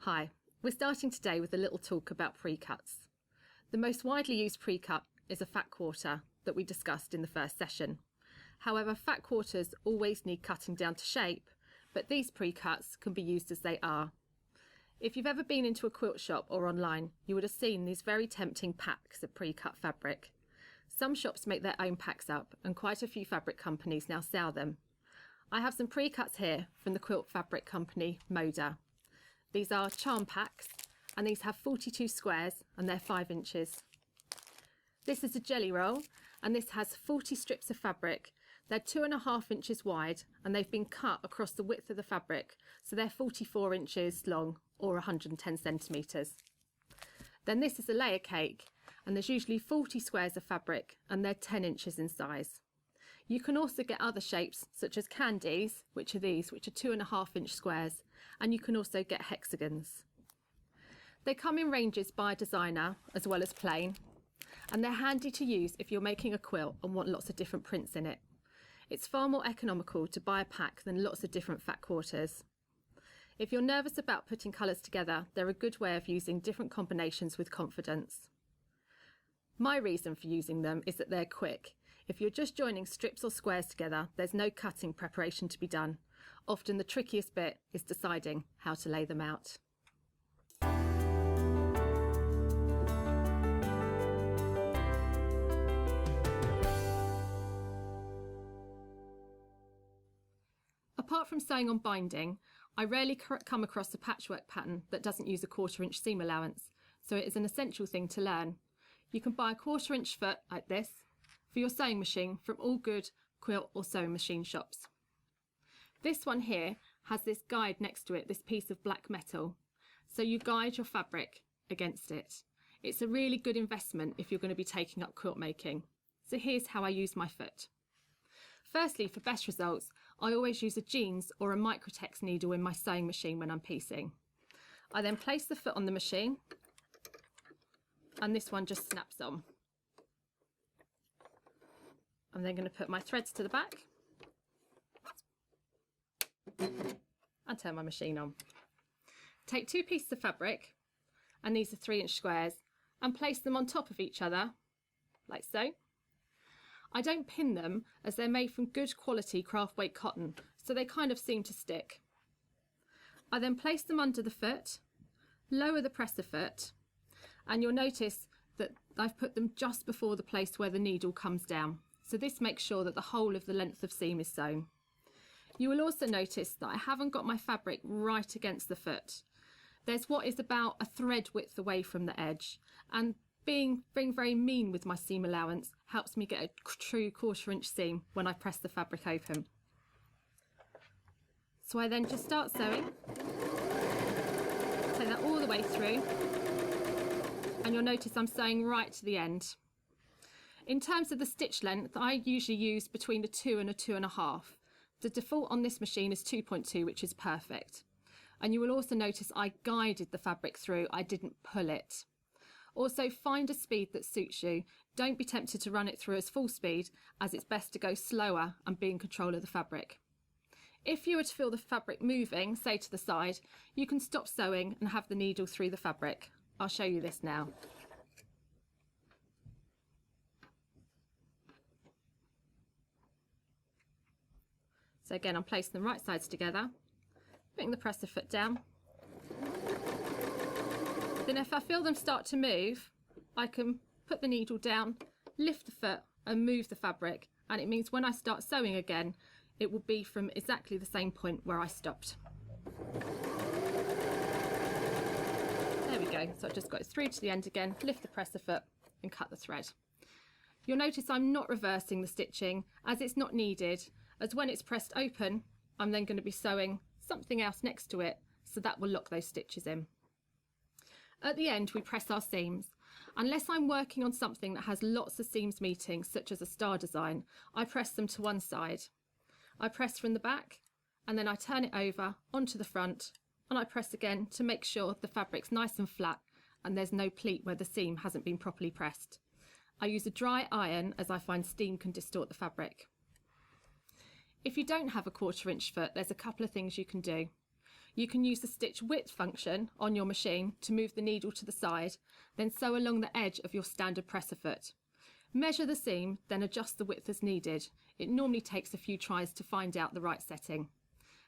Hi, we're starting today with a little talk about pre-cuts. The most widely used pre-cut is a fat quarter that we discussed in the first session. However, fat quarters always need cutting down to shape, but these pre-cuts can be used as they are. If you've ever been into a quilt shop or online, you would have seen these very tempting packs of pre-cut fabric. Some shops make their own packs up, and quite a few fabric companies now sell them. I have some pre-cuts here from the quilt fabric company Moda. These are charm packs, and these have 42 squares and they're 5 inches. This is a jelly roll, and this has 40 strips of fabric. They're 2.5 inches wide, and they've been cut across the width of the fabric, so they're 44 inches long or 110 centimetres. Then this is a layer cake, and there's usually 40 squares of fabric, and they're 10 inches in size. You can also get other shapes such as candies, which are 2.5 inch squares, and you can also get hexagons. They come in ranges by designer as well as plain, and they're handy to use if you're making a quilt and want lots of different prints in it. It's far more economical to buy a pack than lots of different fat quarters. If you're nervous about putting colours together, they're a good way of using different combinations with confidence. My reason for using them is that they're quick. If you're just joining strips or squares together, there's no cutting preparation to be done. Often the trickiest bit is deciding how to lay them out. Apart from sewing on binding, I rarely come across a patchwork pattern that doesn't use a 1/4 inch seam allowance, so it is an essential thing to learn. You can buy a 1/4 inch foot like this for your sewing machine from all good quilt or sewing machine shops. This one here has this guide next to it, this piece of black metal, so you guide your fabric against it. It's a really good investment if you're going to be taking up quilt making. So here's how I use my foot. Firstly, for best results, I always use a jeans or a microtex needle in my sewing machine when I'm piecing. I then place the foot on the machine, and this one just snaps on. I'm then going to put my threads to the back and turn my machine on. Take 2 pieces of fabric, and these are 3 inch squares, and place them on top of each other, like so. I don't pin them as they're made from good quality craft weight cotton, so they kind of seem to stick. I then place them under the foot, lower the presser foot, and you'll notice that I've put them just before the place where the needle comes down. So this makes sure that the whole of the length of seam is sewn. You will also notice that I haven't got my fabric right against the foot. There's what is about a thread width away from the edge, and being very mean with my seam allowance helps me get a true 1/4 inch seam when I press the fabric open. So I then just start sewing, take that all the way through, and you'll notice I'm sewing right to the end. In terms of the stitch length, I usually use between a 2 and a 2.5. The default on this machine is 2.2, which is perfect. And you will also notice I guided the fabric through, I didn't pull it. Also, find a speed that suits you. Don't be tempted to run it through as full speed, as it's best to go slower and be in control of the fabric. If you were to feel the fabric moving, say to the side, you can stop sewing and have the needle through the fabric. I'll show you this now. So again, I'm placing them right sides together, putting the presser foot down. Then if I feel them start to move, I can put the needle down, lift the foot and move the fabric. And it means when I start sewing again, it will be from exactly the same point where I stopped. There we go. So I've just got it through to the end again, lift the presser foot and cut the thread. You'll notice I'm not reversing the stitching as it's not needed, as when it's pressed open, I'm then going to be sewing something else next to it, so that will lock those stitches in. At the end, we press our seams. Unless I'm working on something that has lots of seams meeting, such as a star design, I press them to one side. I press from the back, and then I turn it over onto the front, and I press again to make sure the fabric's nice and flat and there's no pleat where the seam hasn't been properly pressed. I use a dry iron as I find steam can distort the fabric. If you don't have a 1/4 inch foot, there's a couple of things you can do. You can use the stitch width function on your machine to move the needle to the side, then sew along the edge of your standard presser foot. Measure the seam, then adjust the width as needed. It normally takes a few tries to find out the right setting.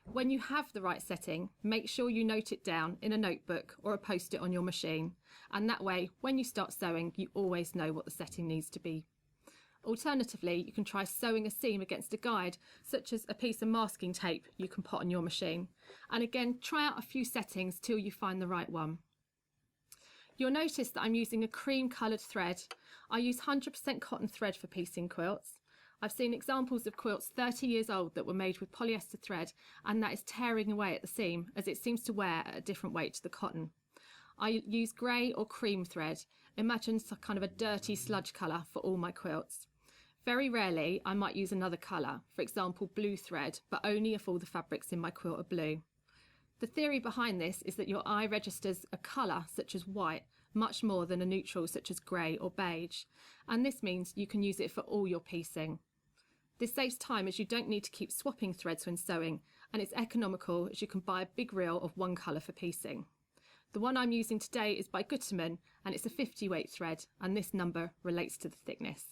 When you have the right setting, make sure you note it down in a notebook or a post-it on your machine, and that way, when you start sewing, you always know what the setting needs to be. Alternatively, you can try sewing a seam against a guide, such as a piece of masking tape you can put on your machine. And again, try out a few settings till you find the right one. You'll notice that I'm using a cream coloured thread. I use 100% cotton thread for piecing quilts. I've seen examples of quilts 30 years old that were made with polyester thread, and that is tearing away at the seam as it seems to wear at a different weight to the cotton. I use grey or cream thread. Imagine some kind of a dirty sludge colour for all my quilts. Very rarely I might use another colour, for example blue thread, but only if all the fabrics in my quilt are blue. The theory behind this is that your eye registers a colour such as white much more than a neutral such as grey or beige, and this means you can use it for all your piecing. This saves time as you don't need to keep swapping threads when sewing, and it's economical as you can buy a big reel of one colour for piecing. The one I'm using today is by Gutermann, and it's a 50 weight thread, and this number relates to the thickness.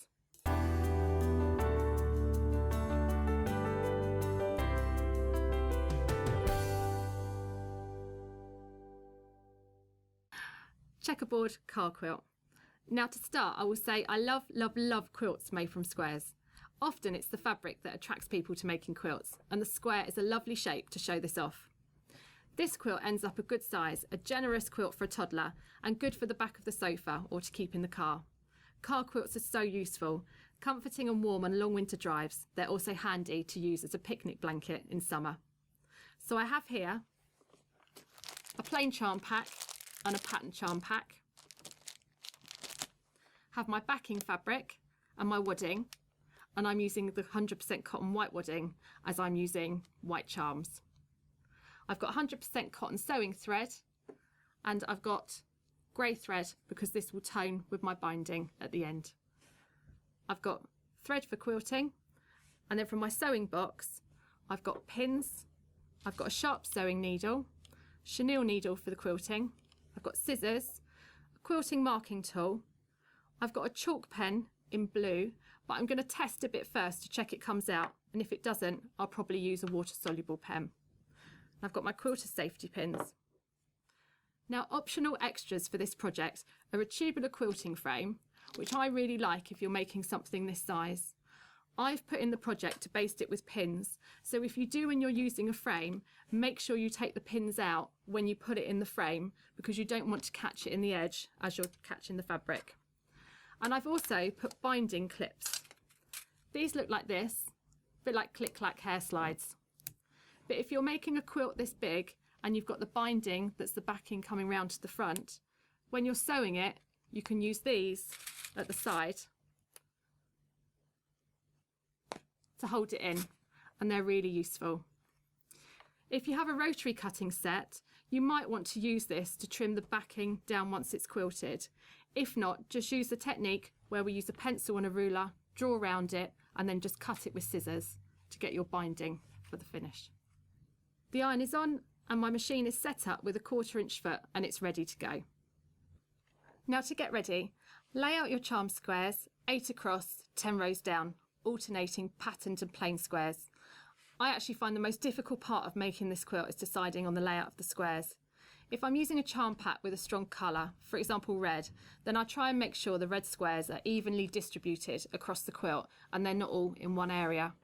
Checkerboard car quilt. Now to start, I will say I love quilts made from squares. Often it's the fabric that attracts people to making quilts, and the square is a lovely shape to show this off. This quilt ends up a good size, a generous quilt for a toddler, and good for the back of the sofa or to keep in the car. Car quilts are so useful, comforting and warm on long winter drives. They're also handy to use as a picnic blanket in summer. So I have here a plain charm pack and a pattern charm pack. Have my backing fabric and my wadding, and I'm using the 100% cotton white wadding as I'm using white charms. I've got 100% cotton sewing thread, and I've got grey thread because this will tone with my binding at the end. I've got thread for quilting, and then from my sewing box I've got pins, I've got a sharp sewing needle, chenille needle for the quilting, I've got scissors, a quilting marking tool, I've got a chalk pen in blue, but I'm going to test a bit first to check it comes out, and if it doesn't, I'll probably use a water-soluble pen. I've got my quilter safety pins. Now, optional extras for this project are a tubular quilting frame, which I really like if you're making something this size. I've put in the project to baste it with pins, so if you do when you're using a frame, make sure you take the pins out when you put it in the frame, because you don't want to catch it in the edge as you're catching the fabric. And I've also put binding clips. These look like this, a bit like click-clack hair slides. But if you're making a quilt this big and you've got the binding that's the backing coming round to the front, when you're sewing it, you can use these at the side to hold it in, and they're really useful. If you have a rotary cutting set, you might want to use this to trim the backing down once it's quilted. If not, just use the technique where we use a pencil and a ruler, draw around it, and then just cut it with scissors to get your binding for the finish. The iron is on and my machine is set up with a 1/4 inch foot, and it's ready to go. Now to get ready, lay out your charm squares, 8 across, 10 rows down, alternating patterned and plain squares. I actually find the most difficult part of making this quilt is deciding on the layout of the squares. If I'm using a charm pack with a strong colour, for example red, then I try and make sure the red squares are evenly distributed across the quilt and they're not all in one area.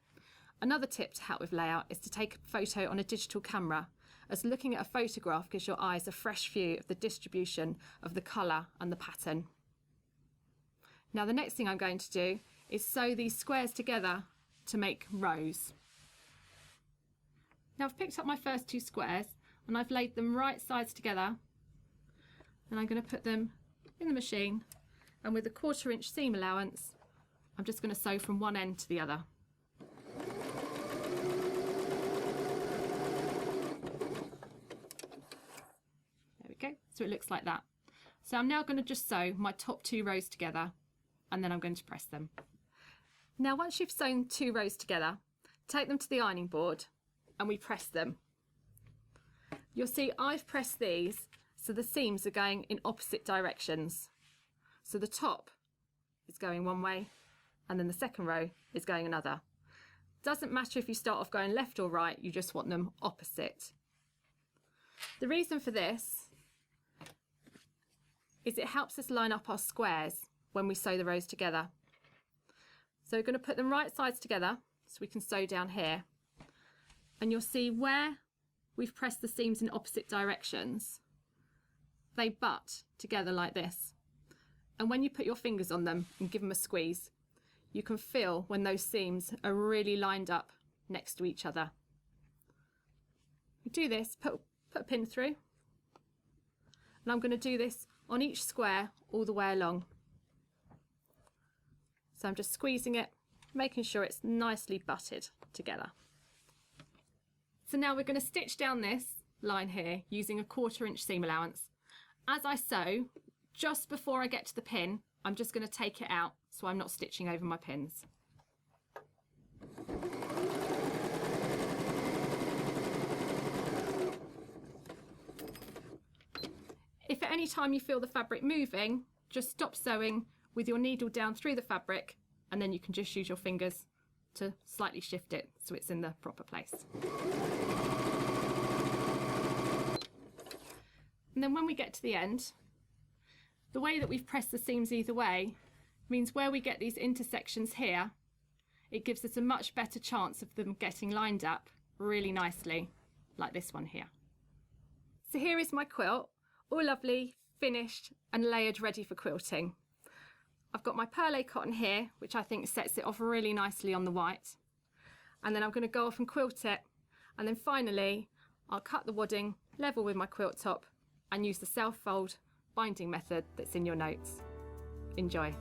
Another tip to help with layout is to take a photo on a digital camera, as looking at a photograph gives your eyes a fresh view of the distribution of the colour and the pattern. Now the next thing I'm going to do is sew these squares together to make rows. Now I've picked up my first 2 squares and I've laid them right sides together, and I'm going to put them in the machine, and with a 1/4 inch seam allowance I'm just going to sew from one end to the other. There we go, so it looks like that. So I'm now going to just sew my top 2 rows together, and then I'm going to press them. Now once you've sewn 2 rows together, take them to the ironing board and we press them. You'll see I've pressed these so the seams are going in opposite directions. So the top is going one way and then the second row is going another. Doesn't matter if you start off going left or right, you just want them opposite. The reason for this is it helps us line up our squares when we sew the rows together. So we're going to put them right sides together so we can sew down here. And you'll see where we've pressed the seams in opposite directions, they butt together like this. And when you put your fingers on them and give them a squeeze, you can feel when those seams are really lined up next to each other. You do this, put a pin through. And I'm going to do this on each square all the way along. So I'm just squeezing it, making sure it's nicely butted together. So now we're going to stitch down this line here using a 1/4 inch seam allowance. As I sew, just before I get to the pin, I'm just going to take it out so I'm not stitching over my pins. If at any time you feel the fabric moving, just stop sewing with your needle down through the fabric, and then you can just use your fingers to slightly shift it so it's in the proper place. And then when we get to the end, the way that we've pressed the seams either way means where we get these intersections here, it gives us a much better chance of them getting lined up really nicely, like this one here. So here is my quilt, all lovely, finished and layered, ready for quilting. I've got my perlé cotton here, which I think sets it off really nicely on the white. And then I'm going to go off and quilt it. And then finally, I'll cut the wadding level with my quilt top and use the self-fold binding method that's in your notes. Enjoy.